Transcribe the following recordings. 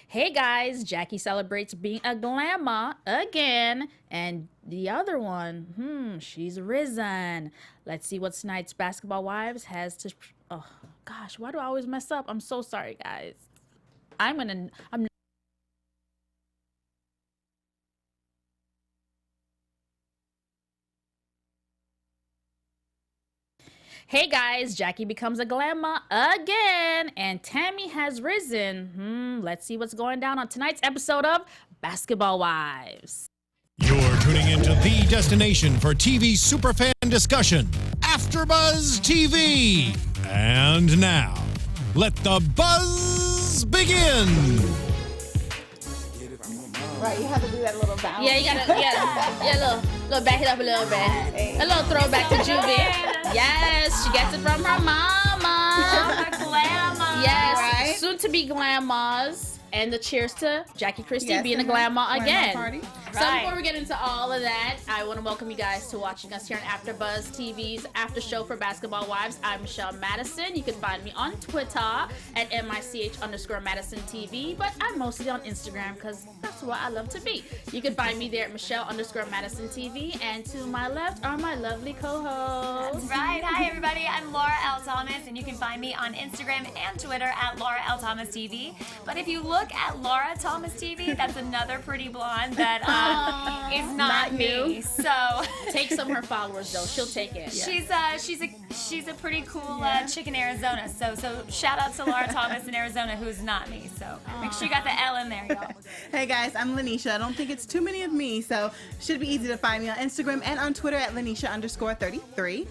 Hey guys, Jackie celebrates being a glamour again, and the other one, she's risen. Let's see what tonight's Basketball Wives has to. Oh gosh, why do I always mess up? I'm so sorry, guys. I'm. Hey guys, Jackie becomes a glamour again, and Tammy has risen. Let's see what's going down on tonight's episode of Basketball Wives. You're tuning into the destination for TV superfan discussion, AFTERBUZZ TV. And now, let the buzz begin. Right, you have to do that little bounce. Yeah, you gotta little back it up a little bit. A little throwback to Juvie. Yes, she gets it from her mama. Glamour. Yes, Right. soon to be glamours. And the cheers to Jackie Christie Yes, being a and her glamour glamour again. party. So Right. before we get into all of that, I want to welcome you guys to watching us here on AfterBuzz TV's After Show for Basketball Wives. I'm Michelle Madison. You can find me on Twitter at MICH_Madison TV, but I'm mostly on Instagram because that's where I love to be. You can find me there at Michelle_Madison TV, and to my left are my lovely co-hosts. That's right. Hi, everybody. I'm Laura L. Thomas, and you can find me on Instagram and Twitter at Laura L. Thomas TV. But if you look at Laura Thomas TV, that's another pretty blonde that is not me. So Take some of her followers though; she'll take it. she's a pretty cool chick in Arizona. So shout out to Laura Thomas in Arizona, who's not me. So make sure you got the L in there, y'all. Hey guys, I'm Lynneisha. I don't think it's too many of me, so should be easy to find me on Instagram and on Twitter at Lynneisha_33.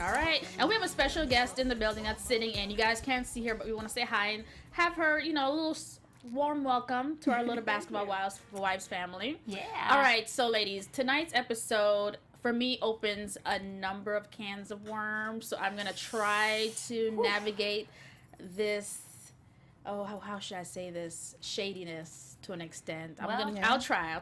All right, and we have a special guest in the building that's sitting in. You guys can't see her, but we want to say hi and have her, a little warm welcome to our little Basketball Wives family. Yeah. All right, so ladies, tonight's episode for me opens a number of cans of worms. So I'm gonna try to navigate this. Oh, how should I say this? Shadiness to an extent. I'll try.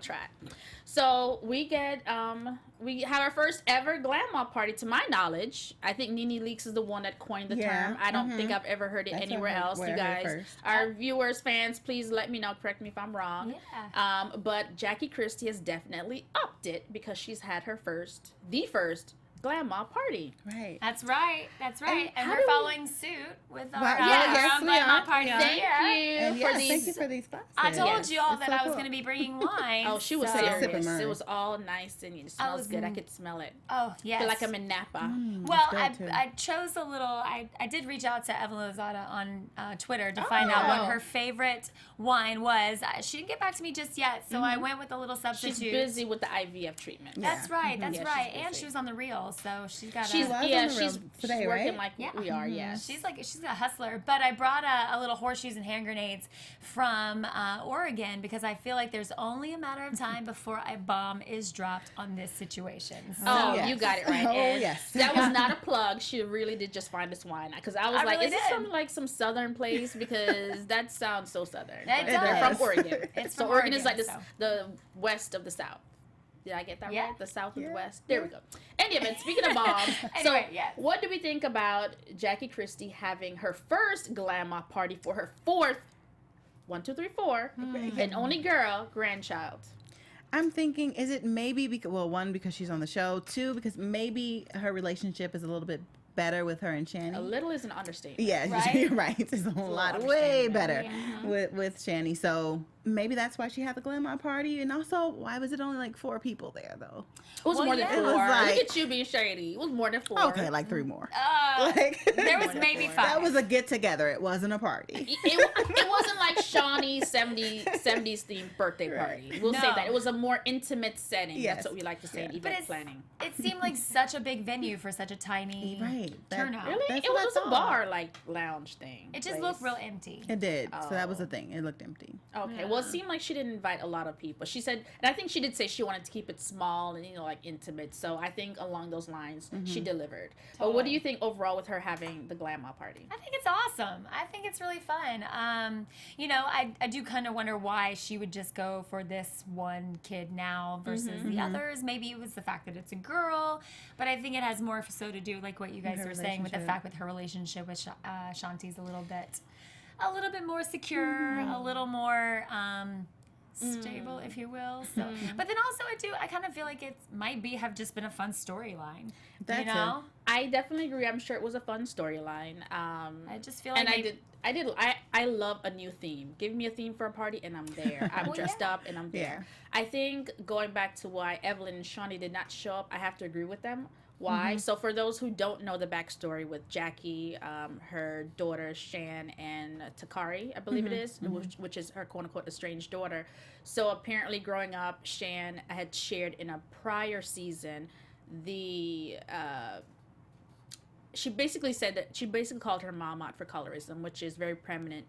So we have our first ever glamour party to my knowledge. I think Nene Leakes is the one that coined the term. I don't think I've ever heard it That's anywhere what I heard- else. where You I heard it guys, first. our viewers, fans, please let me know. Correct me if I'm wrong. Yeah. But Jackie Christie has definitely upped it because she's had the first glamour party. Right. That's right. And how we're do we- following suit with our, Wow, yes, our we glamour are. party. Thank here. you And for yes, these. thank you for these glasses. I told Yes. you all It's that so I was cool. going to be bringing wine. Oh, she was so- Take a sip of serious. mine. It was all nice and it smells was good. I n- could smell it. Oh, yes. I feel like I'm in Napa. Well, That's good, too. I chose a little. I did reach out to Evelyn Lozada on Twitter to find out what her favorite wine was. She didn't get back to me just yet, so I went with a little substitute. She's busy with the IVF treatment. That's right. That's Yeah, right. she's And busy. she was on the reel, so she's got. She's was on the she's road today, she's working right? like Yeah. we are. Yes. She's a hustler, but I brought a little horseshoes and hand grenades from Oregon because I feel like there's only a matter of time before a bomb is dropped on this situation. So, Oh, Yes. you got it right. Oh, And yes. That was not a plug. She really did just find this wine because I was I like, really is this did. from like some southern place? Because that sounds so southern. It But does. They're from Oregon. It's so from Oregon is like Oregon, the west of the South. Did I get that Yeah. right? The South of the Yeah. West. There we go. Anyway, speaking of bombs, Anyway, so yes. what do we think about Jackie Christie having her first glamour party for her fourth, 1, 2, 3, 4, and only girl grandchild? I'm thinking, is it maybe because, well, one, because she's on the show, two, because maybe her relationship is a little bit better with her and Shani. A little is an understatement. Yeah, Right? you're right. It's a whole lot, way better understatement. with Shani. So maybe that's why she had the glamour party. And also, why was it only like 4 people there, though? It was Well, more than yeah. 4. It was like- Look at you being shady. It was more than 4. Okay, like 3 more. there was More than maybe 4. 5. That was a get together. It wasn't a party. It wasn't like Shawnee's 70s themed birthday party. We'll say No. that. It was a more intimate setting. Yes. That's what we like to say in But event it's- planning. It seemed like such a big venue for such a tiny Right. turnout. Really? That's It what I was a thought. bar, like, lounge thing. It just place. looked real empty. It did. So that was Oh. the thing. It looked empty. Okay, well, it seemed like she didn't invite a lot of people. She said, and I think she did say she wanted to keep it small and, like, intimate. So I think along those lines, she delivered. But what do you think overall with her having the glamour party? I think it's awesome. I think it's really fun. I do kind of wonder why she would just go for this one kid now versus the others. Maybe it was the fact that it's a girl, but I think it has more so to do like what you guys Her were saying with the relationship. fact with her relationship with Shanti's a little bit a little bit more secure, a little more stable, if you will. So, but then also I kind of feel like it might have just been a fun storyline. That's you know, I definitely agree. I'm sure it was a fun storyline. I just feel like I love a new theme. Give me a theme for a party and I'm there. I'm dressed up and I'm there. I think going back to why Evelyn and Shawnee did not show up, I have to agree with them. Why? So for those who don't know the backstory with Jackie, her daughter Shan, and Takari, I believe it is, which is her quote-unquote estranged daughter. So apparently growing up, Shan had shared in a prior season she basically said that she basically called her mom out for colorism, which is very prevalent,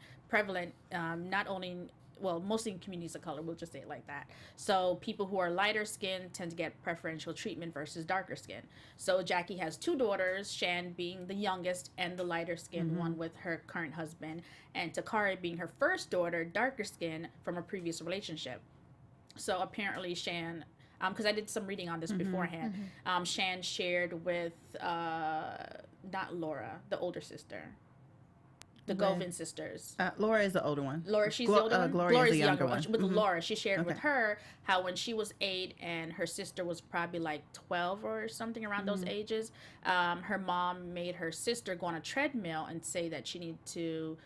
not only mostly in communities of color, we'll just say it like that. So people who are lighter skinned tend to get preferential treatment versus darker skin. So Jackie has two daughters, Shan being the youngest and the lighter skinned one with her current husband, and Takari being her first daughter, darker skin from a previous relationship. So apparently Shan, because I did some reading on this beforehand, Shan shared with not Laura, the older sister. The Govin sisters. Laura is the older one. Laura, she's the older one? Gloria's the younger one. With Laura, she shared with her how when she was 8 and her sister was probably like 12 or something around those ages, her mom made her sister go on a treadmill and say that she needed to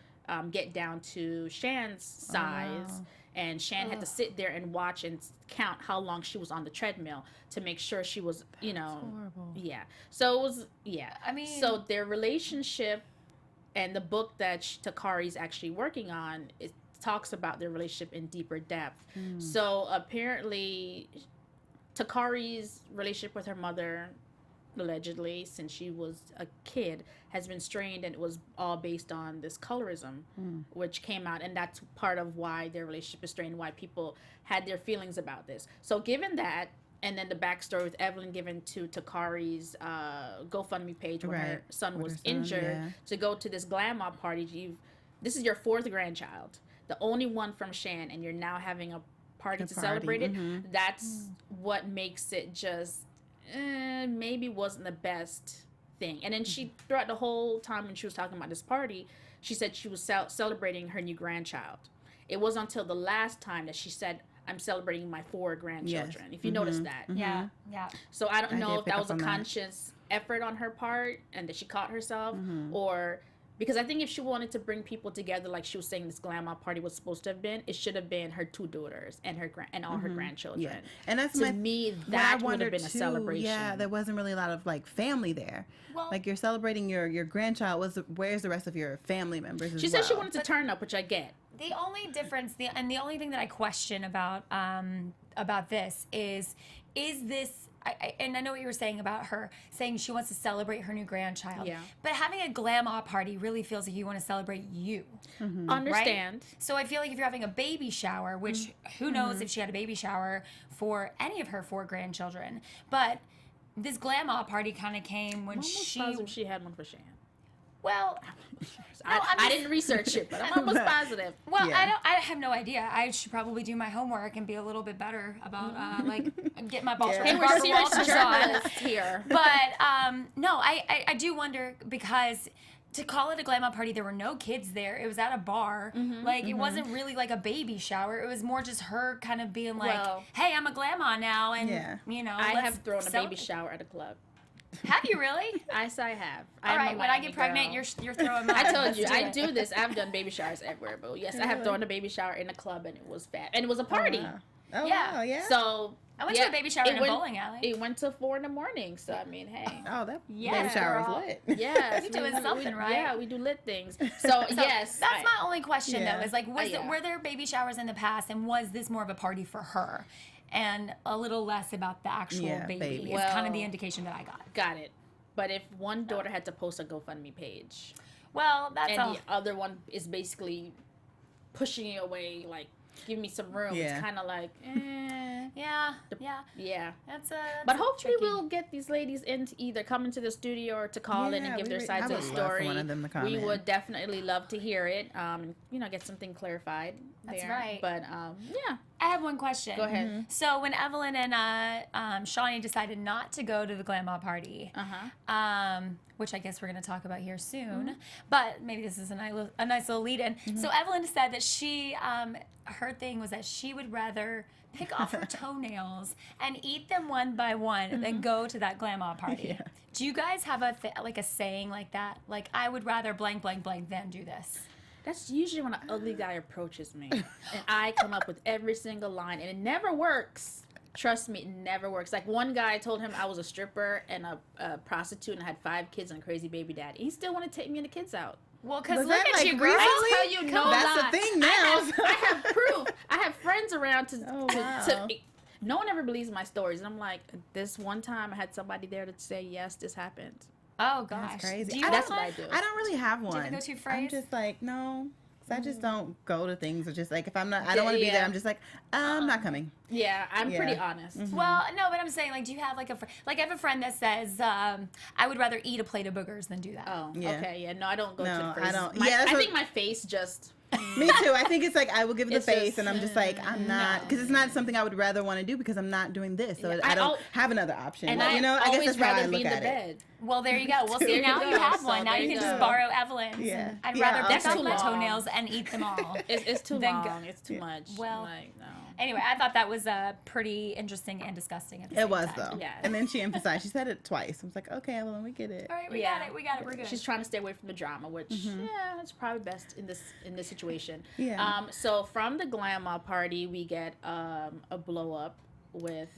get down to Shan's size. And Shan had to sit there and watch and count how long she was on the treadmill to make sure she was, That's horrible. Yeah. So it was, I mean, so their relationship. And the book that Takari's actually working on, it talks about their relationship in deeper depth. So apparently, Takari's relationship with her mother, allegedly, since she was a kid, has been strained, and it was all based on this colorism, which came out. And that's part of why their relationship is strained, why people had their feelings about this. So given that, and then the backstory with Evelyn given to Takari's GoFundMe page when her son was injured to go to this grandma party. This is your 4th grandchild, the only one from Shan, and you're now having a party to celebrate it. That's what makes it just maybe wasn't the best thing. And then she, throughout the whole time when she was talking about this party, she said she was celebrating her new grandchild. It wasn't until the last time that she said, I'm celebrating my 4 grandchildren. If you notice that. Yeah. So I don't know if that was a conscious effort on her part and that she caught herself, or because I think if she wanted to bring people together, like she was saying this grandma party was supposed to have been, it should have been her 2 daughters and her all her grandchildren. Yeah. And that's to me, that would have been a celebration. Yeah, there wasn't really a lot of like family there. Well, like you're celebrating your grandchild. Where's the rest of your family members? She said she wanted to turn up, which I get. The only difference, and the only thing that I question about this is this. And I know what you were saying about her saying she wants to celebrate her new grandchild. Yeah. But having a grandma party really feels like you want to celebrate you. Understand. Right? So I feel like if you're having a baby shower, which who knows if she had a baby shower for any of her 4 grandchildren, but this grandma party kind of came when she had one for Shan. Well, I didn't research it, but I'm almost positive. Well, I have no idea. I should probably do my homework and be a little bit better about get my balls. Hey, we're serious journalists here. But no, I do wonder, because to call it a grandma party, there were no kids there. It was at a bar. It wasn't really like a baby shower. It was more just her kind of being like, hey, I'm a grandma now. And, I have thrown a baby shower at a club. Have you really? Yes, I have. All right, when I get pregnant, you're throwing mine. I told you, I do this. I've done baby showers everywhere, but yes, I have thrown a baby shower in a club, and it was fat. And it was a party. Oh, yeah. Wow, yeah. So I went to a baby shower in a bowling alley. It went till 4 a.m, so I mean, hey. Oh, that baby shower was lit. Yes. You're doing something right. Yeah, we do lit things. So yes. That's my only question, though, is like, were there baby showers in the past, and was this more of a party for her? And a little less about the actual baby is kind of the indication that I got. Got it. But if one daughter had to post a GoFundMe page, well, that's and the other one is basically pushing it away, like, give me some room. It's kind of like, yeah. That's but hopefully tricky. we'll get these ladies in to either come into the studio or to call in and give their sides of the story. One of them to come we in. would definitely love to hear it. Get something clarified. That's there. right. But I have one question. Go ahead. So when Evelyn and Shawnee decided not to go to the Glam Ball party, which I guess we're going to talk about here soon, but maybe this is a nice little lead-in. So Evelyn said that she, her thing was that she would rather pick off her toenails and eat them one by one than go to that Glam Ball party. Yeah. Do you guys have a saying like that? Like, I would rather blank, blank, blank than do this. That's usually when an ugly guy approaches me, and I come up with every single line, and it never works. Trust me, it never works. Like, one guy, I told him I was a stripper and a prostitute and I had 5 kids and a crazy baby daddy. He still wanted to take me and the kids out. Well, because Was look that, at like, you, girl. recently? I tell you, no That's lie. the thing now. I have proof. I have friends around wow. to no one ever believes my stories, and I'm like, this one time I had somebody there to say, yes, this happened. Oh, gosh. That's crazy. Do you That's have what I one? do. I don't really have one. Do you have a go-to I'm phrase? just like, no. 'Cause I just don't go to things. Or just like, if I'm not, I don't want to be there. I'm just like, I'm not coming. Yeah, I'm pretty Yeah. honest. Well, no, but I'm saying, like, do you have, like, I have a friend that says, I would rather eat a plate of boogers than do that. Oh, Yeah. okay, yeah, no, I don't go to No, the I phrases. don't- My, yeah, that's I what- think my face just. Me too. I think it's like I will give it the It's face, just, and I'm just like, I'm not, because it's not something I would rather want to do because I'm not doing this, so Yeah, I I don't al- have another option. And you know, I guess always that's how I rather look be in the at it. bed. Well, there you go. Well, see, There now you you go. have one. So Now there you you can just go. borrow Evelyn's. Yeah. I'd Yeah, rather I'll pick take off my it. toenails and eat them all. It's too Then long. go. It's too much. Well, like, no. Anyway, I thought that was pretty interesting and disgusting at the same It was time. though. Yeah. And then she emphasized. She said it twice. I was like, okay, well, we get it. All right, we Yeah. got it. We got it. We're good. She's trying to stay away from the drama, which yeah, it's probably best in this situation. Yeah. So from the Glam Ball party, we get a blow up with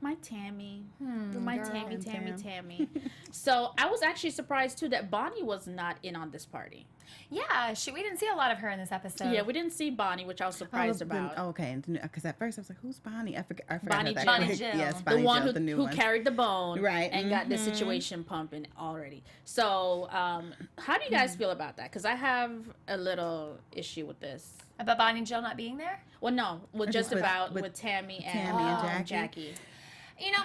my Tammy, my girl. Tammy. So I was actually surprised too that Bonnie was not in on this party. Yeah, we didn't see a lot of her in this episode. Yeah, we didn't see Bonnie, which I was surprised about. Okay, because at first I was like, who's Bonnie? I forgot Bonnie that Jill. Bonnie quick. Jill. Yes, The Bonnie The one Jill, the new who one. carried the bone, Right, and got the situation pumping already. So, how do you guys feel about that? Because I have a little issue with this. About Bonnie and Jill not being there? Well, no, with just with Tammy and, Tammy and Jackie. You know,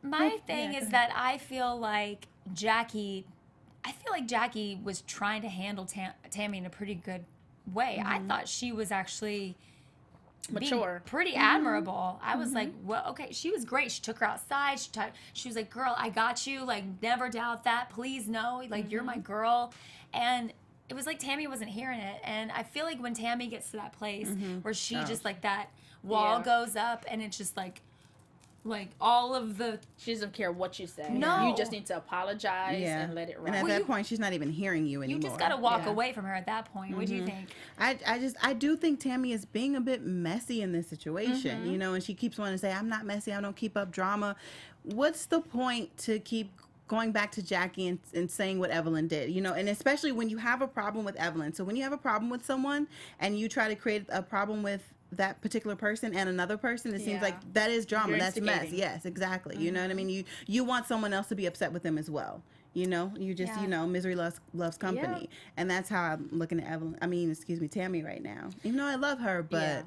my thing is that I feel like Jackie was trying to handle Tammy in a pretty good way. I thought she was actually Mature. pretty admirable. I was like, well, okay, she was great. She took her outside. She was like, girl, I got you. Like, never doubt that. Please know, like, you're my girl. And it was like Tammy wasn't hearing it. And I feel like when Tammy gets to that place where she just like that wall Yeah. goes up and it's just like all of the She doesn't care what you say. No. You just need to apologize and let it And ride. at Well, that point, she's not even hearing you anymore. you just got to walk Yeah. away from her at that point. What do you think? I do think Tammy is being a bit messy in this situation, you know, and she keeps wanting to say, I'm not messy, I don't keep up drama. What's the point to keep going back to Jackie and saying what Evelyn did, you know, and especially when you have a problem with Evelyn. So when you have a problem with someone and you try to create a problem with that particular person and another person, it seems like that is drama. You're That's mess. instigating. Yes, exactly. You know what I mean? You want someone else to be upset with them as well. You know, you just, you know, misery loves company. Yeah. And that's how I'm looking at Tammy right now. Even though I love her, but Yeah.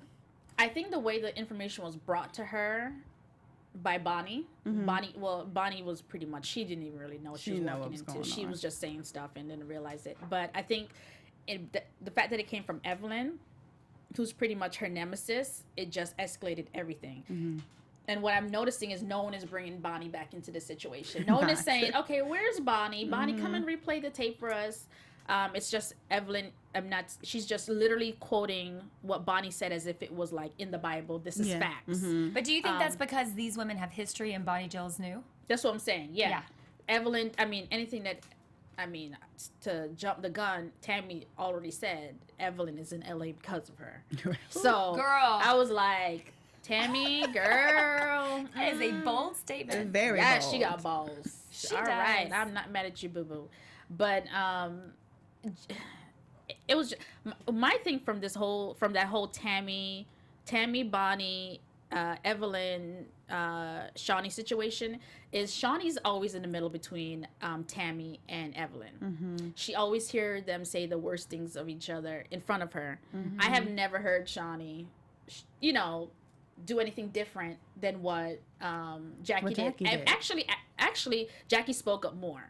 I think the way the information was brought to her by Bonnie, Bonnie was pretty much, she didn't even really know what she was didn't know walking what was into. going She on. was just saying stuff and didn't realize it. But I think the fact that it came from Evelyn, who's pretty much her nemesis, it just escalated everything. And what I'm noticing is no one is bringing Bonnie back into the situation. No one is saying, okay, where's Bonnie? Bonnie, come and replay the tape for us. It's just Evelyn. She's just literally quoting what Bonnie said as if it was like in the Bible. This is facts. But do you think that's because these women have history and Bonnie Jill's new? That's what I'm saying. Yeah. Yeah. Evelyn, to jump the gun, Tammy already said Evelyn is in LA because of her. So, Girl. I was like, Tammy, girl. That is a bold statement. very Yeah, bold. she got balls. She All right, does. I'm not mad at you, boo boo. But it was just, my thing from that whole Tammy, Bonnie, Evelyn, Shawnee situation is Shawnee's always in the middle between Tammy and Evelyn. She always hear them say the worst things of each other in front of her. I have never heard Shawnee, do anything different than what Jackie did. did. Actually, Jackie spoke up more,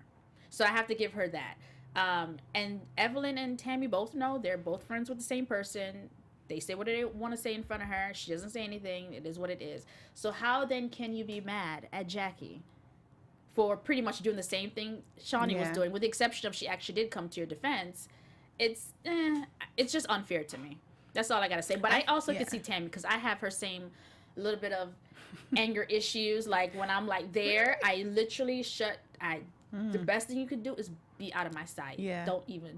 so I have to give her that. And Evelyn and Tammy both know they're both friends with the same person. They say what they want to say in front of her. She doesn't say anything. It is what it is. So how then can you be mad at Jackie for pretty much doing the same thing Shawnee was doing, with the exception of she actually did come to your defense? It's just unfair to me. That's all I gotta say. But I also can see Tammy, because I have her same little bit of anger issues. Like when I'm like there, I literally the best thing you could do is be out of my sight. Yeah. I don't even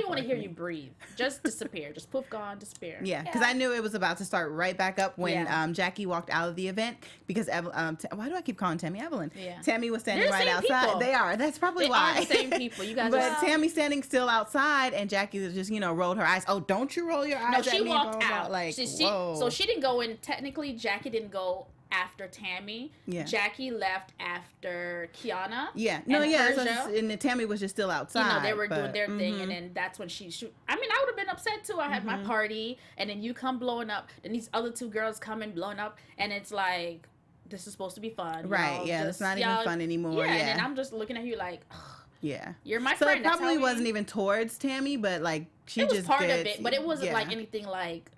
want to hear you breathe. Just disappear. Just poof, gone, disappear. Yeah, because I knew it was about to start right back up when Jackie walked out of the event, because why do I keep calling Tammy Evelyn? Yeah. Tammy was standing They're the right same outside. people. They are. That's probably They why. are the same people. You guys. But Tammy standing still outside, and Jackie was just, rolled her eyes. Oh, don't you roll your eyes No, at she me, walked blah, blah, out. blah. Like, whoa. So she didn't go in. Technically, Jackie didn't go after Tammy. Yeah. Jackie left after Kiana. Yeah. And Persia. Persia. And Tammy was just still outside. They were doing their thing, and then that's when I mean, I would have been upset too. I had my party, and then you come blowing up, and these other two girls come in blowing up, and it's like, this is supposed to be fun. Right, yeah, it's not even fun anymore. Yeah, Yeah. and then I'm just looking at you like, ugh, yeah. you're my So friend. it That's probably how wasn't even towards Tammy, but like she it was just part of gets- it, but it wasn't yeah. like anything like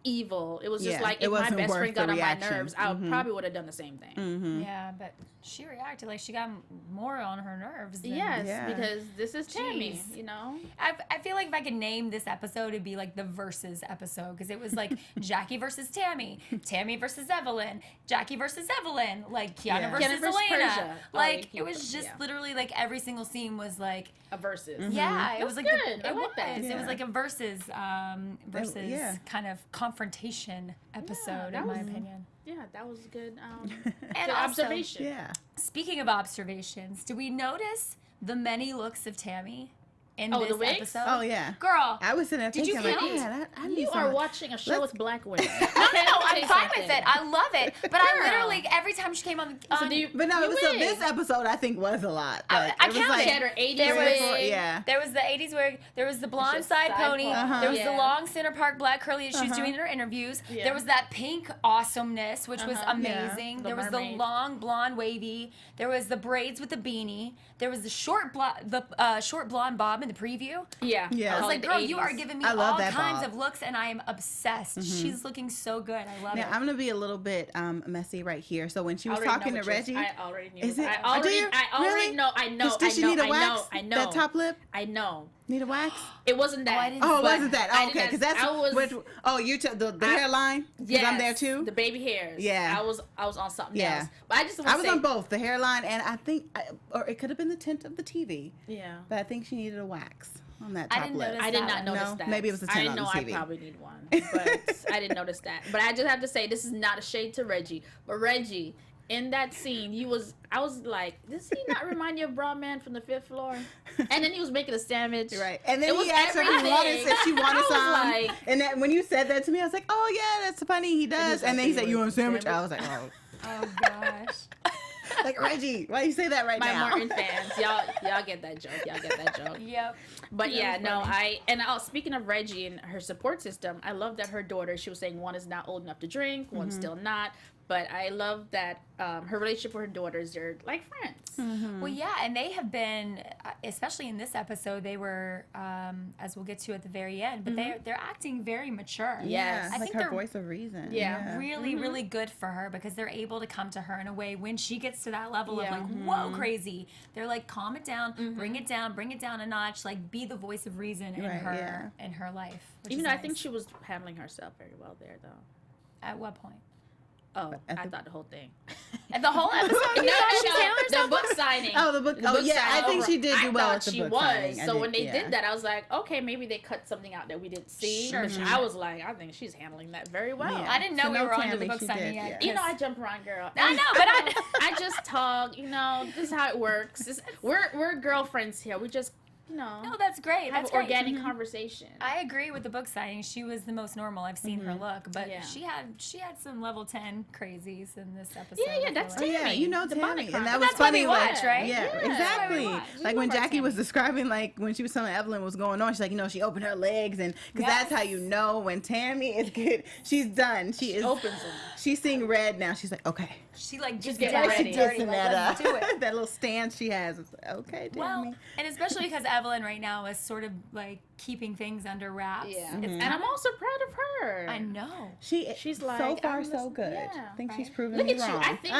evil. It was just Yeah, like, it if my wasn't best worth friend the got on my reaction. nerves, I probably would have done the same thing. Mm-hmm. Yeah, but she reacted like she got more on her nerves. Than Yes, Yeah. because this is Tammy, Jeez. I feel like if I could name this episode, it'd be like the versus episode, because it was like Jackie versus Tammy, Tammy versus Evelyn, Jackie versus Evelyn, like Kiana Yeah. versus Kiana versus Elena. Persia. Like Oh, it was just literally like every single scene was like, a versus. yeah, it was like good. I it like that. was. It was Yeah. like a versus yeah. kind of confrontation episode, that in my was- opinion. Yeah, that was good. And Good also, observation. Yeah. speaking of observations, do we notice the many looks of Tammy in Oh, this the wigs? episode? Oh yeah. Girl, I was sitting there Did you thinking, like, count? man, I need You some are of- watching a show Let's- with black women. no, I'm fine with it. I love it. But I Girl. literally, every time she came on the. So do you, But no, you so wig. this episode I think was a lot. I Like, it was counted. like She had her 80s There was- wig. yeah. There was the 80s wig. There was the blonde just side side pony. pony. There was the Yeah. long Center Park black curly that she was doing in her interviews. Yeah. There was that pink awesomeness, which was Yeah. amazing. The There was mermaid. the long blonde wavy. There was the braids with the beanie. There was the short blonde bob in the preview. Yeah. Yeah. I was Call like, it the girl, you 80s. are giving me I love all that kinds bob. of looks, and I am obsessed. She's looking so good. I love Now it. I'm gonna be a little bit messy right here. So when she was I already talking know to what yours- Reggie, I already knew. is it? I Oh, already, do you? I already Really? know. I know. Does she need a I wax? know. I know. That top lip? I know. Need a wax? It wasn't that. I didn't Oh, But wasn't that? I Oh, okay, didn't- because that's I was- the hairline. Because I'm there too. The baby hairs. Yeah. I was on something Yeah. else. But I just want I to was say, on both the hairline and I think, or it could have been the tint of the TV. Yeah. But I think she needed a wax on that I top didn't lip. notice I did that not one. notice No? that. Maybe it was the I tint didn't on know the I TV. probably need one, but I didn't notice that. But I just have to say, this is not a shade to Reggie, but Reggie, in that scene, I was like, does he not remind you of Bra Man from the 5th floor? And then he was making a sandwich. Right. And then It was he asked her if he wanted, everything. if she wanted I was some. like- and then when you said that to me, I was like, oh yeah, that's funny, he does. like, And then he "So said, you you want want a sandwich? sandwich?" I was like, oh. Oh gosh. Like, Reggie, why you say that right My now? Martin fans, y'all get that joke. Y'all get that joke. Yep. But That yeah, was no, funny. speaking of Reggie and her support system, I love that her daughter, she was saying one is not old enough to drink, one's still not. But I love that her relationship with her daughters, they're like friends. Well, yeah, and they have been, especially in this episode, they were, as we'll get to at the very end, but they're acting very mature. Yes. like I think her they're voice of reason. Yeah. really, really good for her because they're able to come to her in a way when she gets to that level Yeah. of like, whoa, crazy. They're like, calm it down, bring it down a notch, like be the voice of reason in Right, her in her life. Which Even is though I think nice. she was handling herself very well there, though. At what point? Oh, at I the- thought the whole thing. At the whole episode, you thought she was handling the herself? book signing. Oh, the book. Oh, yeah. I think she did do well thought at the she book was. signing. I So did, when they yeah. did that, I was like, okay, maybe they cut something out that we didn't see. Sure, But sure. I was like, I think she's handling that very well. Yeah. I didn't know So we no were on to the Tammy, book she signing did, yet. yeah. You know, I jump around, girl. I know, but I just talk. You know, this is how it works. We're girlfriends here. We just, you know, No, that's great. have That's an great. organic conversation. I agree with the book signing. She was the most normal. I've seen her look, but Yeah. she had some level 10 crazies in this episode. Yeah, yeah, I feel that's like. Oh, yeah, Tammy, you know the Tammy, Bonnet and that Chronicles. was That's what funny. we Like, watch, right? yeah, Yeah, that's why we exactly. watch. We Like when love Jackie was Tammy. describing, like when she was telling Evelyn what was going on, she's like, you know, she opened her legs, and because Yes. that's how you know when Tammy is good. She's done. She is. opens them. She's seeing red now. She's like, okay. She like just getting down ready. and dirty. Like, let's do it. that little stance she has. It's like, okay, Tammy. Well, and especially because Evelyn right now as sort of like keeping things under wraps. Yeah. It's And I'm also proud of her. I know. She's like, so far I'm so good. yeah, I think she's right. proven Look me at you. wrong. I think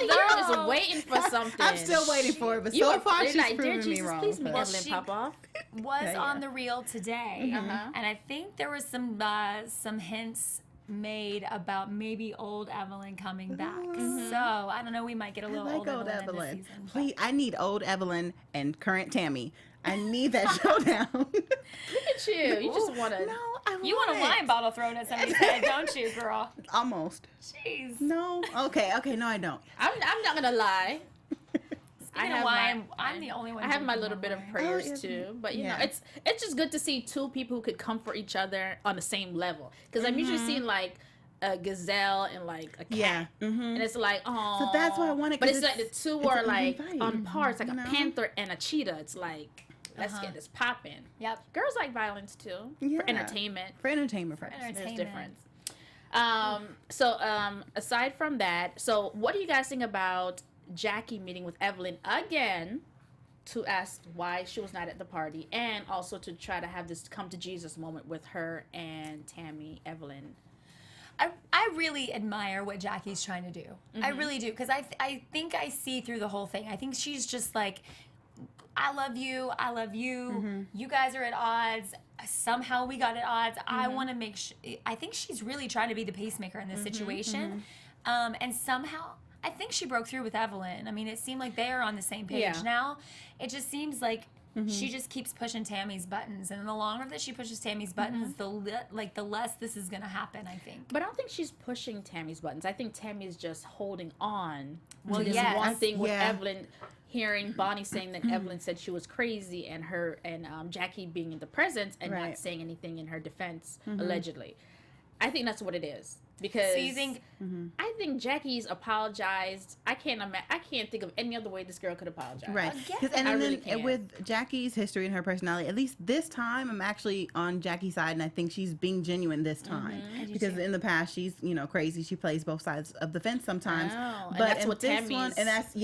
you're just waiting for something. I'm still waiting for it, but You so are- far you're she's like, "Dear proven me Jesus, wrong. please make but- Evelyn she- pop off." Was Yeah, on yeah. the reel today, and I think there was some hints made about maybe old Evelyn coming back. So I don't know. We might get a I little like old Evelyn Evelyn. this season. Please, I need old Evelyn and current Tammy. I need that showdown. Look at you. You just want to. No, I You want a it. wine bottle thrown at somebody's head, don't you, girl? Almost. Jeez. No. Okay. No, I don't. I'm not gonna lie. Speaking of wine, I'm the only one. I have my drinking little bit of wine. prayers yeah. too, but you Yeah. know, it's just good to see two people who could comfort each other on the same level. Because I'm usually seeing like a gazelle and like a cat, Yeah. and it's like, oh. So that's why I want it, But 'cause it's like the two it's are an like even on fight, par. It's like you a know? panther and a cheetah. It's like, let's get this popping. Yep. Girls like violence too, Yeah. for entertainment. For entertainment purposes. There's Entertainment. difference. So aside from that, so what do you guys think about Jackie meeting with Evelyn again to ask why she was not at the party, and also to try to have this come to Jesus moment with her and Tammy, Evelyn? I really admire what Jackie's trying to do. I really do, because I think I see through the whole thing. I think she's just like, I love you. You guys are at odds. Somehow we got at odds. I want to make sure. I think she's really trying to be the pacemaker in this situation. And somehow, I think she broke through with Evelyn. I mean, it seemed like they are on the same page Yeah. now. It just seems like she just keeps pushing Tammy's buttons. And the longer that she pushes Tammy's buttons, the less this is going to happen, I think. But I don't think she's pushing Tammy's buttons. I think Tammy's just holding on Well, to this yes. one thing with Yeah. Evelyn. Hearing Bonnie saying that Evelyn said she was crazy, and her and Jackie being in the presence and Right. not saying anything in her defense, allegedly. I think that's what it is. Because So you think I think Jackie's apologized. I can't think of any other way this girl could apologize. Right. Again. 'Cause- I And really then can't. with Jackie's history and her personality, at least this time, I'm actually on Jackie's side, and I think she's being genuine this time. I do Because too. in the past, she's crazy. She plays both sides of the fence sometimes. Oh, and but that's in what this Tammy's- one, and that's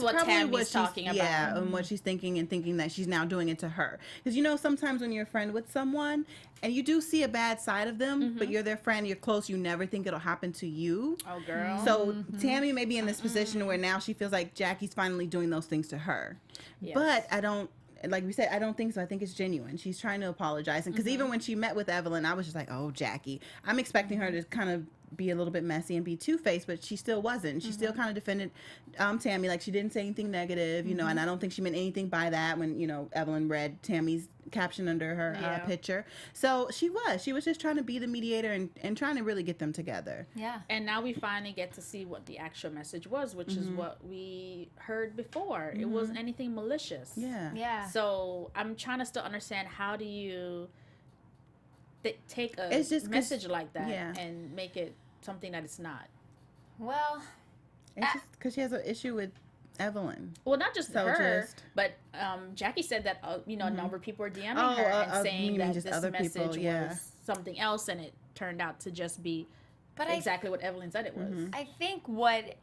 what probably Tammy's what she's talking about. Yeah, and what she's thinking, and thinking that she's now doing it to her. Because sometimes when you're a friend with someone, and you do see a bad side of them, but you're their friend, you're close, you never think it'll happen to you. Oh, girl. So Tammy may be in this position where now she feels like Jackie's finally doing those things to her. Yes. But I don't, like we said, I don't think so. I think it's genuine. She's trying to apologize. And because even when she met with Evelyn, I was just like, oh, Jackie. I'm expecting her to kind of be a little bit messy and be two-faced, but she still wasn't. She still kind of defended Tammy, like she didn't say anything negative, and I don't think she meant anything by that when, Evelyn read Tammy's caption under her Yeah. picture. So she was just trying to be the mediator and trying to really get them together. Yeah. And now we finally get to see what the actual message was, which is what we heard before. It wasn't anything malicious. Yeah. Yeah. So I'm trying to still understand, how do you take a It's just 'cause- message like that yeah. and make it something that it's not? Well, It's just because she has an issue with Evelyn. Well, not just So her, just- but Jackie said that a number of people were DMing Oh, her and saying meaning that just this other message people, yeah. was something else, and it turned out to just be but exactly what Evelyn said it was. I think what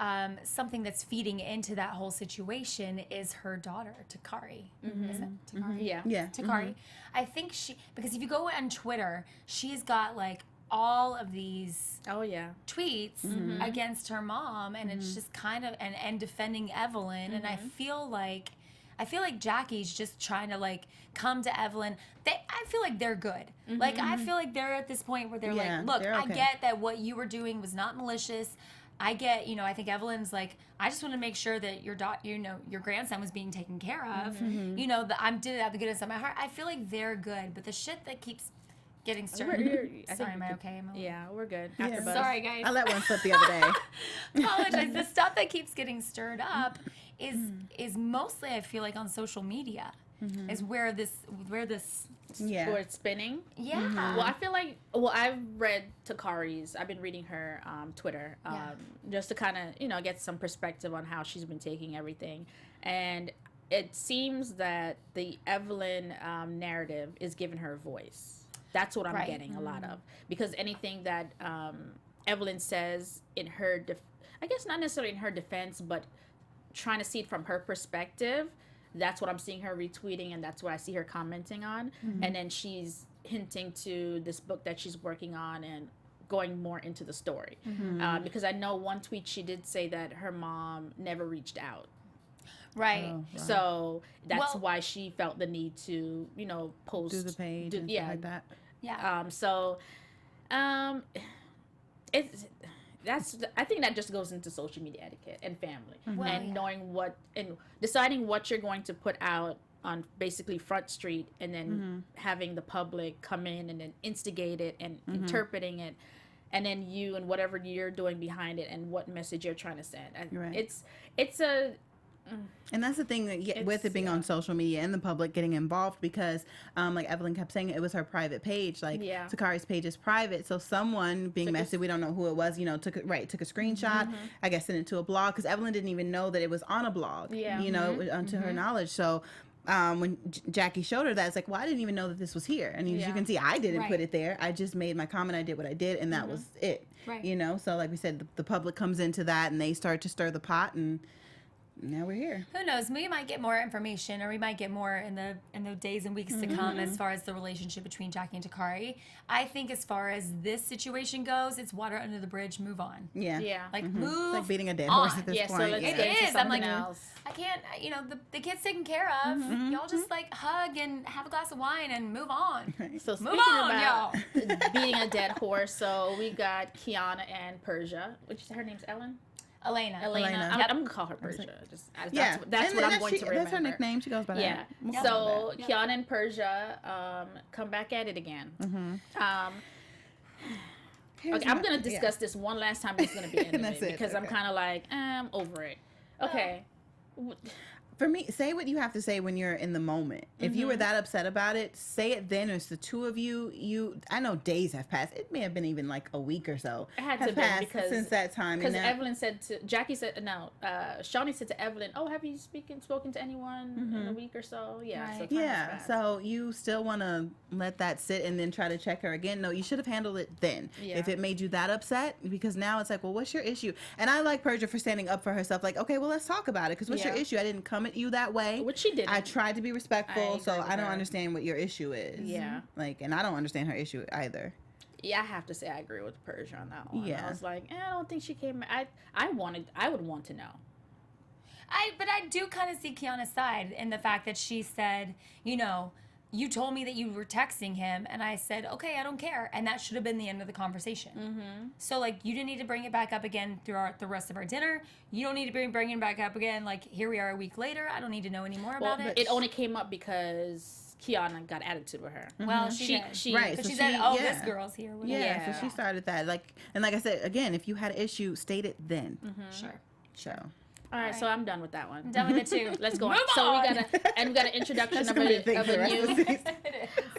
something that's feeding into that whole situation is her daughter, Takari. Is it Takari? Yeah. Yeah. Takari. I think because if you go on Twitter, she's got like all of these Oh yeah. tweets against her mom, and it's just kind of and defending Evelyn, and I feel like Jackie's just trying to like come to Evelyn. I feel like they're good. Like I feel like they're at this point where they're Yeah, like, look, they're I okay. get that what you were doing was not malicious. I get, I think Evelyn's like, I just want to make sure that your grandson was being taken care of. That I did it out of the goodness of my heart. I feel like they're good, but the shit that keeps getting stirred. Sorry, am I okay? Yeah, we're good. Yeah. AfterBuzz. Sorry, guys. I let one slip the other day. Apologize. The stuff that keeps getting stirred up is mostly, I feel like, on social media. Is where this Yeah. Or it's spinning. yeah. Well, I feel like, I've read Takari's. I've been reading her Twitter just to kind of, get some perspective on how she's been taking everything. And it seems that the Evelyn narrative is giving her a voice. That's what I'm Right. getting a lot of. Because anything that Evelyn says in her, I guess not necessarily in her defense, but trying to see it from her perspective, that's what I'm seeing her retweeting, and that's what I see her commenting on. And then she's hinting to this book that she's working on and going more into the story. Because I know one tweet she did say that her mom never reached out. Right. Oh, wow. So that's Well- why she felt the need to, post. Do the page and stuff like that. Yeah. I think that just goes into social media etiquette and family, Well, and yeah. knowing what and deciding what you're going to put out on basically Front Street, and then having the public come in and then instigate it and interpreting it, and then you and whatever you're doing behind it and what message you're trying to send. And Right. it's a And that's the thing that with it being on social media and the public getting involved, because like Evelyn kept saying, it was her private page. Like Takari's page is private, so someone being messy, we don't know who it was, took a screenshot, I guess sent it to a blog, because Evelyn didn't even know that it was on a blog, to her knowledge. So when Jackie showed her that, it's like, well, I didn't even know that this was here. And as you can see, I didn't put it there. I just made my comment, I did what I did, and that was it. Right. So like we said, the public comes into that and they start to stir the pot, and now we're here. Who knows? We might get more information, or we might get more in the days and weeks to come as far as the relationship between Jackie and Takari. I think as far as this situation goes, it's water under the bridge. Move on. Yeah. Like move. It's like beating a dead horse on. at this so point. let's It get into is. I'm something like, else. I can't. The kid's taken care of. Y'all just like hug and have a glass of wine and move on. So Move speaking on, about beating a dead horse, so we got Keanu and Persia, which her name's Ellen. Elena. Elena. I'm gonna call her Persia. Yeah, That's and what I'm that's going to remember. That's her nickname. She goes by Yeah. that. So Keanu and Persia come back at it again. Okay, I'm gonna discuss this one last time. It's gonna be the end of That's it it, because I'm okay. kind of like, I'm over it. Okay. For me, say what you have to say when you're in the moment. If you were that upset about it, say it then. It's the two of you. I know days have passed. It may have been even like a week or so. It had have to be passed because since that time. Because and now- Evelyn said to Jackie said no. Shawnee said to Evelyn, "Oh, have you spoken to anyone in a week or so?" Yeah. Right. So time has Yeah, passed. so you still want to let that sit and then try to check her again? No, you should have handled it then. Yeah. If it made you that upset, because now it's like, well, what's your issue? And I like Persia for standing up for herself. Like, okay, well, let's talk about it. Because what's your Yeah. issue? I didn't come at you that way. Which she didn't. I tried to be respectful, I so agree with I don't her. understand what your issue is. Yeah. Like, and I don't understand her issue either. Yeah, I have to say I agree with Persia on that one. Yeah. I was like, I don't think she came. I would want to know. But I do kind of see Kiana's side in the fact that she said, you told me that you were texting him, and I said, okay, I don't care, and that should have been the end of the conversation. So like, you didn't need to bring it back up again throughout the rest of our dinner. You don't need to bring it back up again. Like, here we are a week later. I don't need to know any more Well, about it. it only came up because Kiana got attitude with her. Well, she did. Right. But so she said, "Oh, this yeah. girl's here." Whatever. Yeah, Yeah. so she started that. Like I said, again, if you had an issue, state it then. Sure. So All right, so I'm done with that one. I'm done with it too. Let's go on. Move So on. we got an introduction That's of gonna be a thing a for the rest of the new. season.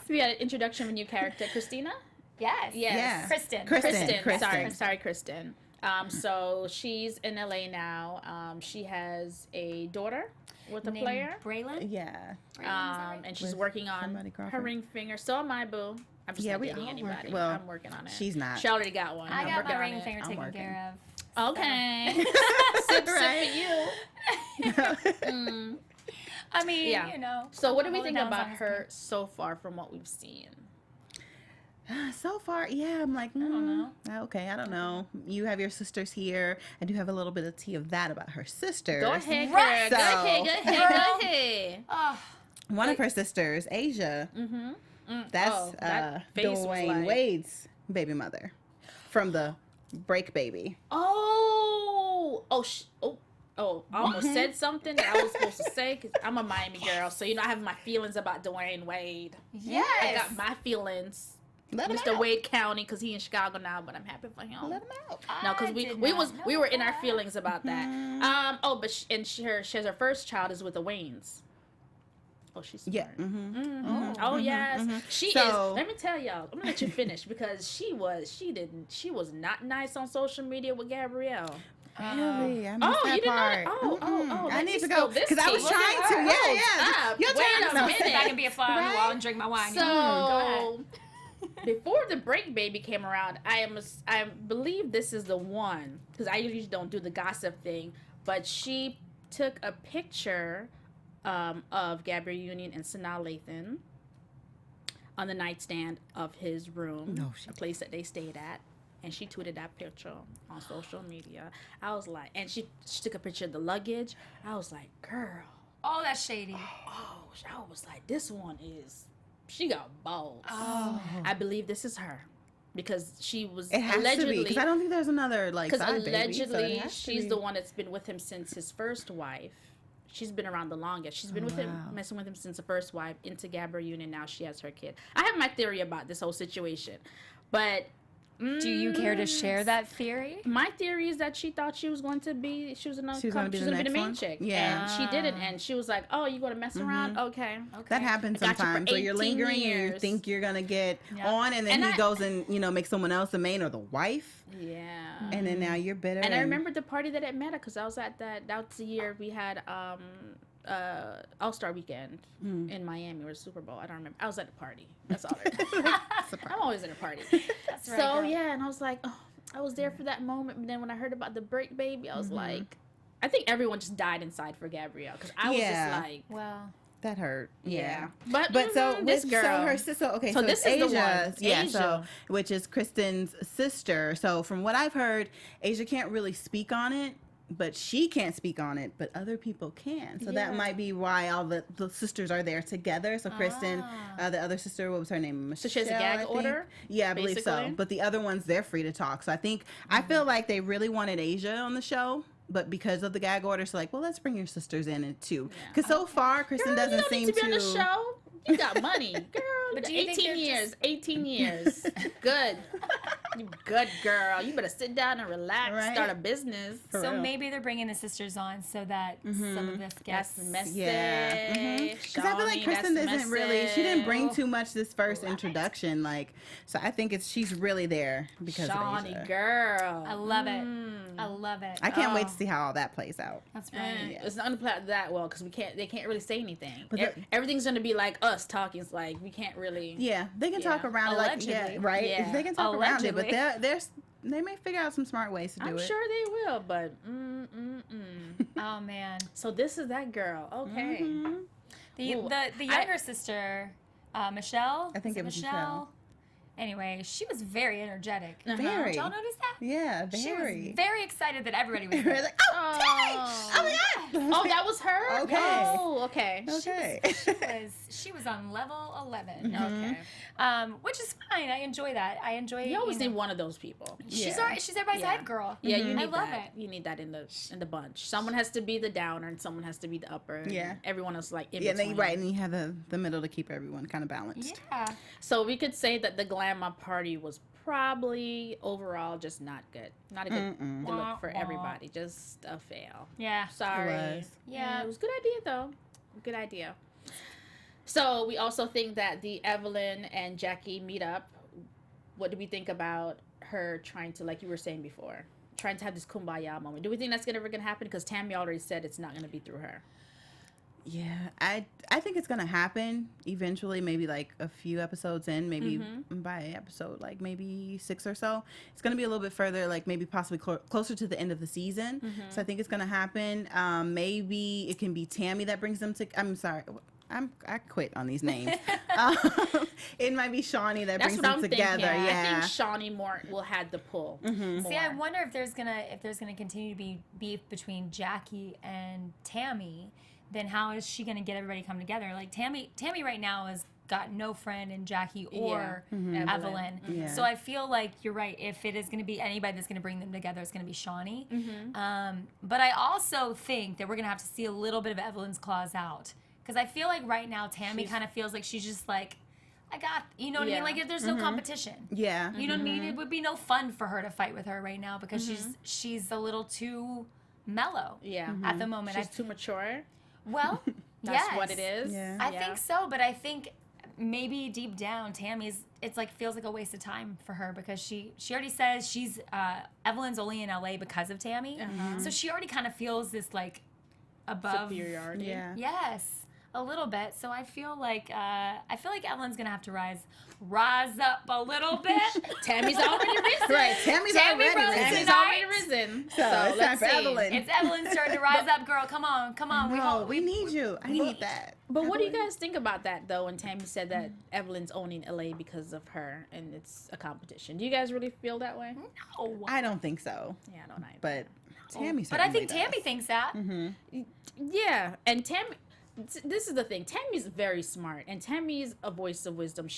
We got an introduction of a new character, Christina. Yes. Yes. Yeah. Kristen. Kristen. Sorry, Kristen. So she's in LA now. She has a daughter with a Named player. Braylon. yeah. And she's With working on somebody her Crawford. ring finger. So am I, boo. I'm just Yeah, not we dating all anybody. working- well, I'm working on it. she's not. She already got one. I I'm got working my on ring it. finger I'm taken working. care of. Okay. sip for you. I mean, Yeah. So what do we up and think down about songs. her so far from what we've seen? So far, yeah, I'm like, don't know. Okay, I don't know. You have your sisters here. I do have a little bit of tea of that about her sisters. Go ahead, girl. Right. Go ahead. Girl. Go ahead. Oh, One of her sisters, Asia, that's that face was Dwayne like- Wade's baby mother from the Break Baby. I almost said something that I was supposed to say because I'm a Miami girl, so I have my feelings about Dwayne Wade. yes. I got my feelings. Let him Mr. out. Wade County, because he in Chicago now, but I'm happy for him. Let him out. No, because I we did we not was know we were in our that. feelings about that. But she has her first child is with the Waynes. Oh, she's smart. Yeah. Mm-hmm. Oh yes, she So- is. Let me tell y'all. I'm gonna let you finish because she was not nice on social media with Gabrielle. Really? I missed Oh, that you didn't know part. that? Oh, Mm-mm. I let need me to spill go this because I was tea. trying Look to. at Yeah, her. yeah. Stop. Your Wait turn. a No, minute. Sit back and be a fly on the wall and drink my wine. So Go ahead. before the Break Baby came around, I believe this is the one because I usually don't do the gossip thing, but she took a picture of Gabrielle Union and Sanaa Lathan on the nightstand of his room, a place that they stayed at. And she tweeted that picture on social media. I was like, and she took a picture of the luggage. I was like, girl. Oh, that's shady. Oh, I was like, this one she got balls. Oh. I believe this is her. Because she was it has allegedly. Because I don't think there's another, like, because side allegedly baby, so she's the one that's been with him since his first wife. She's been around the longest. She's been with him, messing with him since the first wife, into Gabrielle Union. Now she has her kid. I have my theory about this whole situation. But do you care to share that theory? my theory is that she thought she was going to be the main chick. Yeah. And she didn't. And she was like, oh, you going to mess around? Okay. That happens I got you for sometimes where you're 18 lingering and you years. think you're going to get on, and then he goes and, makes someone else the main or the wife. Yeah. And then now you're bitter. And I remember the party that it met her because I was at that was the year we had All-Star Weekend in Miami or Super Bowl. I don't remember. I was at the party. That's all it is. I'm always at a party. That's right, So, girl. yeah, and I was like, oh, I was there for that moment. But then when I heard about the break baby, I was like, I think everyone just died inside for Gabrielle because I was just like, Well, that hurt. Yeah. But so this girl. so her sister. Okay, so this it's is the Asia. one. Yeah. Asia. So which is Kristen's sister. So from what I've heard, Asia can't really speak on it. But she can't speak on it, but other people can. So that might be why all the sisters are there together. So Kristen, the other sister, what was her name? Michelle, So she has a gag order? Yeah, I believe so. basically? But the other ones, they're free to talk. So I feel like they really wanted Asia on the show. But because of the gag order, it's like, well, let's bring your sisters in it too. Because so far, Kristen Girl, doesn't you don't seem need to be to. on the show. You got money, girl. But do you think 18 they're years. just- 18 years. Good. You good girl. You better sit down and relax. Right? Start a business. For so real. maybe they're bringing the sisters on so that some of this That's gets messy. Yeah, because I feel like Kristen isn't really. She didn't bring too much this first introduction, like. So I think she's really there because Shawnee, of Asia. girl. I love it. I love it. I can't wait to see how all that plays out. That's right. It's not gonna play out that well because they can't really say anything. But Everything's gonna be like us talking. It's like we can't really. Yeah, they can talk around Allegedly. right? Yeah. They can talk around it, but Allegedly. they may figure out some smart ways to do I'm it. sure they will, but Oh man. So this is that girl. Okay. The Ooh, the younger sister, Michelle. I think Is it was Michelle. Anyway, she was very energetic. Very. Did y'all notice that? Yeah, She was very. very excited that everybody was We're there. like, oh, dang! Oh my god! Oh, that was her? Okay. Oh, okay. Okay. She was on level 11. Okay. Which is fine. I enjoy that. I enjoy. You always know, need one of those people. She's Yeah. everybody's Yeah. head girl. Yeah, you need I love that. it. You need that in the bunch. Someone has to be the downer and someone has to be the upper. And Yeah. everyone else like in Yeah, between. right, and you have the middle to keep everyone kind of balanced. Yeah. So we could say that the glamour party was probably overall just not good. Not a good look for Wah, wah. everybody. Just a fail. Yeah. Sorry. It was. Yeah. It was a good idea though. Good idea. So we also think that the Evelyn and Jackie meet up. What do we think about her trying to, like you were saying before, trying to have this kumbaya moment? Do we think that's ever gonna happen? Because Tammy already said it's not gonna be through her. Yeah, I think it's gonna happen eventually. Maybe like a few episodes in, maybe by episode like maybe 6 or so. It's gonna be a little bit further, like maybe possibly closer to the end of the season. So I think it's gonna happen. Maybe it can be Tammy that brings them to. I'm sorry. I quit on these names. It might be Shawnee that That's brings what them I'm together. thinking. Yeah. I think Shawnee more will have the pull. More. See, I wonder if there's gonna continue to be beef between Jackie and Tammy. Then how is she gonna get everybody to come together? Like Tammy right now has got no friend in Jackie or Evelyn. Yeah. So I feel like you're right. If it is gonna be anybody that's gonna bring them together, it's gonna be Shawnee. But I also think that we're gonna have to see a little bit of Evelyn's claws out because I feel like right now Tammy kind of feels like she's just like, I got, you know what I Yeah. mean? Like there's no competition. Yeah. You know what I mean? It would be no fun for her to fight with her right now because she's a little too mellow. Yeah. At the moment. She's too mature. Well, That's yes. what it is. Yeah. I think so, but I think maybe deep down Tammy's it's like feels like a waste of time for her because she already says she's Evelyn's only in LA because of Tammy. So she already kind of feels this like above Superiority. Yeah. Yes. A little bit. So I feel like Evelyn's gonna have to rise up a little bit. Tammy's already risen. Right, Tammy's Tammy already rose risen. Tammy's tonight. already risen. So it's time for Evelyn. It's Evelyn's turn to rise up, girl. Come on. We need you. I need that. But what do you guys think about that, though, when Tammy said that Evelyn's owning LA because of her and it's a competition? Do you guys really feel that way? No. I don't think so. Yeah, I don't either. But Tammy But I think certainly Tammy does. thinks that. Yeah, and Tammy, this is the thing. Tammy's very smart, and Tammy's a voice of wisdom.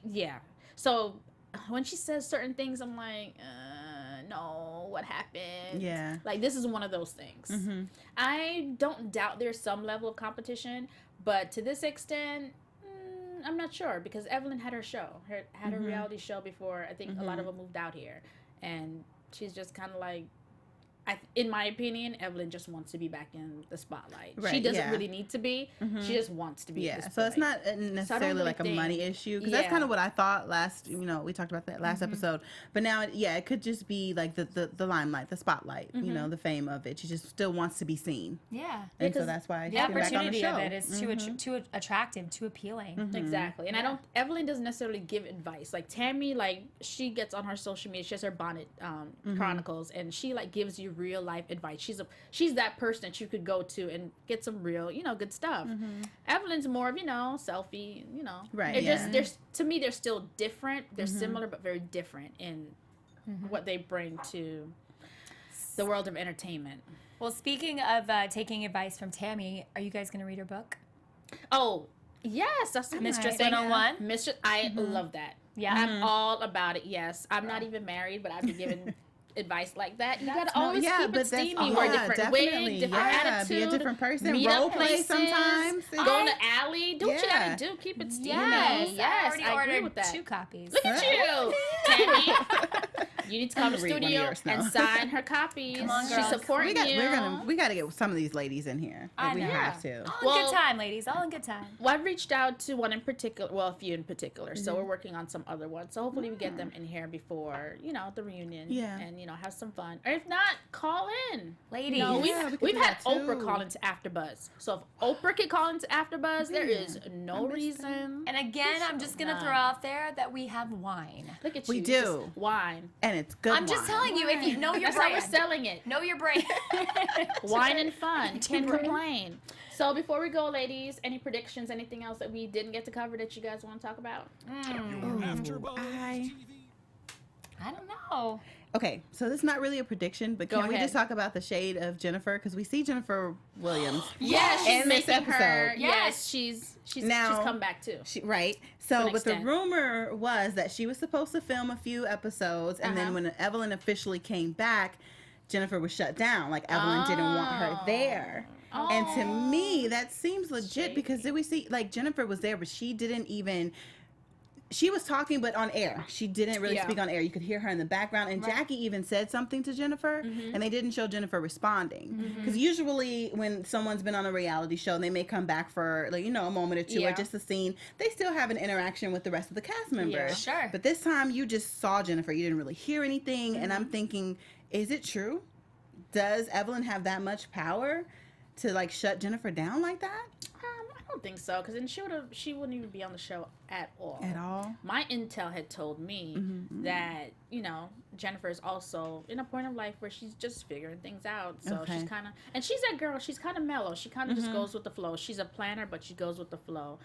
Yeah. So when she says certain things, I'm like, no, what happened? Yeah. Like, this is one of those things. I don't doubt there's some level of competition, but to this extent, I'm not sure, because Evelyn had her show, had her reality show before. I think a lot of them moved out here, and she's just kind of like, in my opinion, Evelyn just wants to be back in the spotlight. Right, She doesn't yeah. really need to be. She just wants to be. Yeah, at this so it's point. not necessarily really like a think- money issue, because that's Yeah. kind of what I thought last. We talked about that last episode, but now, it could just be like the limelight, the spotlight, the fame of it. She just still wants to be seen, Yeah. and so Because that's why The she's been back on the opportunity show. of it is too attractive, too appealing. Exactly. And Evelyn doesn't necessarily give advice. Like Tammy, like she gets on her social media, she has her Bonnet Chronicles, and she like gives you real life advice. She's that person that you could go to and get some real, good stuff. Evelyn's more of, selfie, Right, It yeah. just to me they're still different. They're similar but very different in what they bring to the world of entertainment. Well, speaking of taking advice from Tammy, are you guys going to read her book? Oh, yes, that's Mistress thing. 101? Mistress, I love that. Yeah. I'm all about it. Yes, I'm not even married, but I've been given advice like that. You gotta That's always yeah, keep but it steamy. that's- Wear yeah, different wig, definitely. different Yeah, attitude. be a different person. Meet Role up play places, sometimes. Go in the alley. Do what you Yeah. gotta do. Keep it steamy. Yes. Yes, I already I agree ordered with that. 2 copies. Look at you, Tammy. You need to come to the read one of studio yours now. and sign her copies. Come on, She's girls. supporting you. We got to get some of these ladies in here. I We know. have to. All in Well- good time, ladies. All in good time. Well, I've reached out to one in particular, well, a few in particular, so we're working on some other ones. So hopefully we get them in here before, the reunion. Yeah. And, have some fun. Or if not, call in. Ladies. Yeah, we could We've do had that too. Oprah call into AfterBuzz. So if Oprah could call into AfterBuzz, there is no reason. And again, I'm just going to throw out there that we have wine. Look at We you. do. Just wine. And it's good. I'm just wine. telling you, if you know your That's how we're brand. selling it. Know your brand. Wine and fun. Can't Right. complain. So before we go, ladies, any predictions, anything else that we didn't get to cover that you guys want to talk about? AfterBuzz I don't know. Okay, so this is not really a prediction, but Go can we ahead. just talk about the shade of Jennifer? Because we see Jennifer Williams. Yes, she's in this making her. episode. Yes, she's Now- come back too. Right. To So, an but the extent. rumor was that she was supposed to film a few episodes, and then when Evelyn officially came back, Jennifer was shut down. Like Evelyn didn't want her there. And to me, that seems legit because did we see like Jennifer was there, but she didn't even. She was talking, but on air. She didn't really Yeah. speak on air. You could hear her in the background. And Jackie even said something to Jennifer, and they didn't show Jennifer responding. Because usually when someone's been on a reality show and they may come back for, like, a moment or two Yeah. or just a scene, they still have an interaction with the rest of the cast members. Sure. But this time you just saw Jennifer. You didn't really hear anything. And I'm thinking, is it true? Does Evelyn have that much power to, like, shut Jennifer down like that? I don't think so, because then she wouldn't even be on the show at all. At all? My intel had told me that Jennifer is also in a point of life where she's just figuring things out. So Okay. she's kind of, and she's that girl. She's kind of mellow. She kind of just goes with the flow. She's a planner, but she goes with the flow.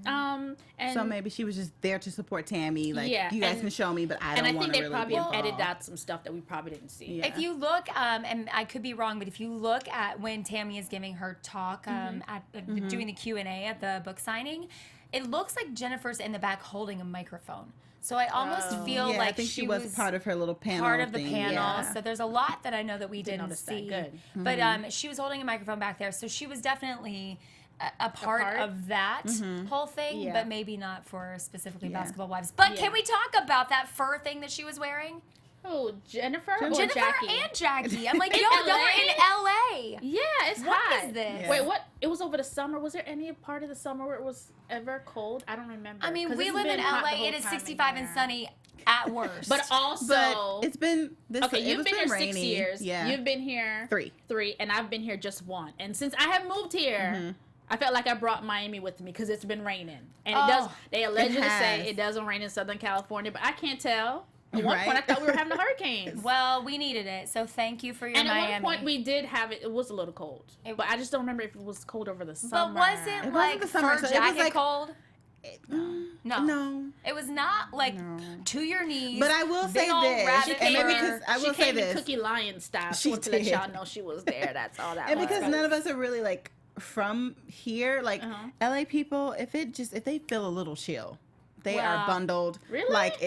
And So maybe she was just there to support Tammy. Like, Yeah, you guys and- can show me, but I and don't I want think to they really probably be have edited involved. out some stuff that we probably didn't see. Yeah. If you look, and I could be wrong, but if you look at when Tammy is giving her talk doing the Q&A at the book signing, it looks like Jennifer's in the back holding a microphone. So I almost feel Yeah, like I think she was part of her little panel. part of the thing. panel. Yeah. So there's a lot that I know that we didn't notice that. see. Good. But she was holding a microphone back there, so she was definitely a part part? of that whole thing, Yeah. but maybe not for specifically Yeah. Basketball Wives. But Yeah. can we talk about that fur thing that she was wearing? Oh, Jennifer or Jennifer Jackie? and Jackie. I'm like, In yo, y'all LA? were in LA. Yeah, it's What hot. is this? Yeah. Wait, what? It was over the summer. Was there any part of the summer where it was ever cold? I don't remember. I mean, 'Cause we it's live in been hot the LA. whole It is time 65 and here. sunny at worst. But also, But it's been this. okay, you've it's been here rainy. 6 years. Yeah. You've been here Three. and I've been here just 1. And since I have moved here, I felt like I brought Miami with me because it's been raining, and it does. They allegedly say has. it doesn't rain in Southern California, but I can't tell. At one Right? point, I thought we were having a hurricane. Well, we needed it, so thank you for your And Miami. at one point, we did have it. It was a little cold, but I just don't remember if it was cold over the summer. But was it wasn't like the summer, fur so it was jacket like- cold? No. No. It was not like No. to your knees. But I will say big old this, rabbit and maybe fur. because I will she say came in this, Cookie Lion style. She She wanted to let did. y'all know she was there. That's all that and was. because none of us are really like from here, like Uh-huh. LA people, if they feel a little chill, they Wow. are bundled. Really? Like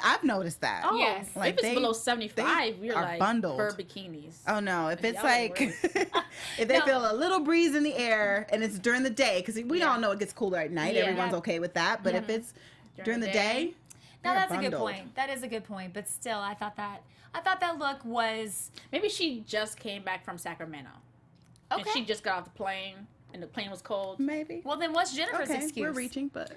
I've noticed that. Oh, Yes. Like, if it's they- below 75, they we're are like bundled. fur bikinis. Oh no! If it's Y'all are like, if they No. feel a little breeze in the air and it's during the day, because we Yeah. all know it gets cooler at night. Yeah. Everyone's okay with that. But if it's during the day, No, they're that's a good bundled. point. That is a good point. But still, I thought that look was Maybe she just came back from Sacramento. okay. And she just got off the plane, and the plane was cold. Maybe. Well, then what's Jennifer's Okay, excuse? we're reaching, but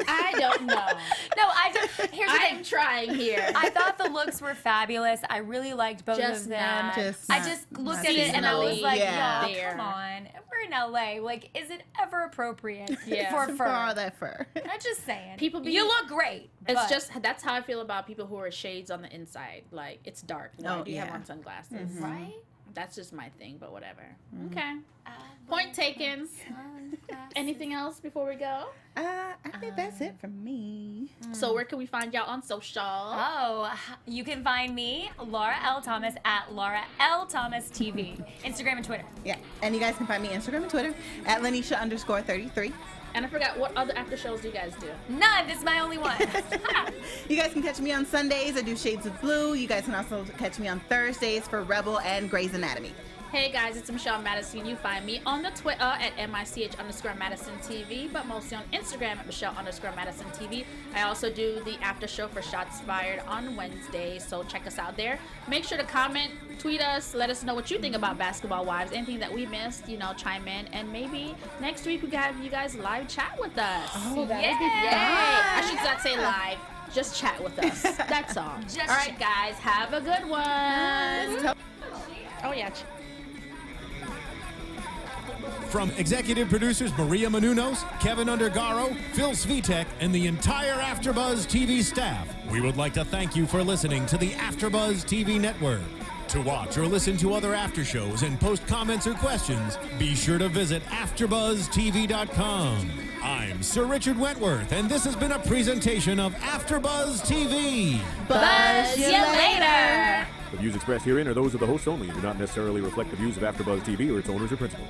I don't know. No, here's the thing. I'm trying here. I thought the looks were fabulous. I really liked both Just of them. not- I not- just looked not at it and I was seasonally like, Yeah. yo, there. come on. We're in LA. Like, is it ever appropriate Yeah. for for fur? all that fur. I'm just saying. People be- you look great. It's but- just that's how I feel about people who are shades on the inside. Like it's dark. Why Oh, do you have yeah. on sunglasses? right. That's just my thing. But whatever. Okay. Point taken. Anything else before we go? I think that's it from me. So where can we find y'all on social? Oh, you can find me, Laura L. Thomas, at Laura L. Thomas TV, Instagram and Twitter. Yeah, and you guys can find me Instagram and Twitter at Lynneisha_33. And I forgot, what other after shows do you guys do? None. This is my only one. You guys can catch me on Sundays. I do Shades of Blue. You guys can also catch me on Thursdays for Rebel and Grey's Anatomy. Hey guys, it's Michelle Madison. You find me on the Twitter at MICH_Madison TV, but mostly on Instagram at Michelle_Madison TV. I also do the after show for Shots Fired on Wednesday, so check us out there. Make sure to comment, tweet us, let us know what you think about Basketball Wives, anything that we missed, chime in, and maybe next week we can have you guys live chat with us. Oh, that would be Yay! fun. I should not say live, just chat with us. That's all. Just all right, guys, have a good one. Oh yeah. From executive producers Maria Menounos, Kevin Undergaro, Phil Svitek, and the entire AfterBuzz TV staff, we would like to thank you for listening to the AfterBuzz TV network. To watch or listen to other after shows and post comments or questions, be sure to visit AfterBuzzTV.com. I'm Sir Richard Wentworth, and this has been a presentation of AfterBuzz TV. Buzz See you later. The views expressed herein are those of the hosts only and do not necessarily reflect the views of AfterBuzz TV or its owners or principals.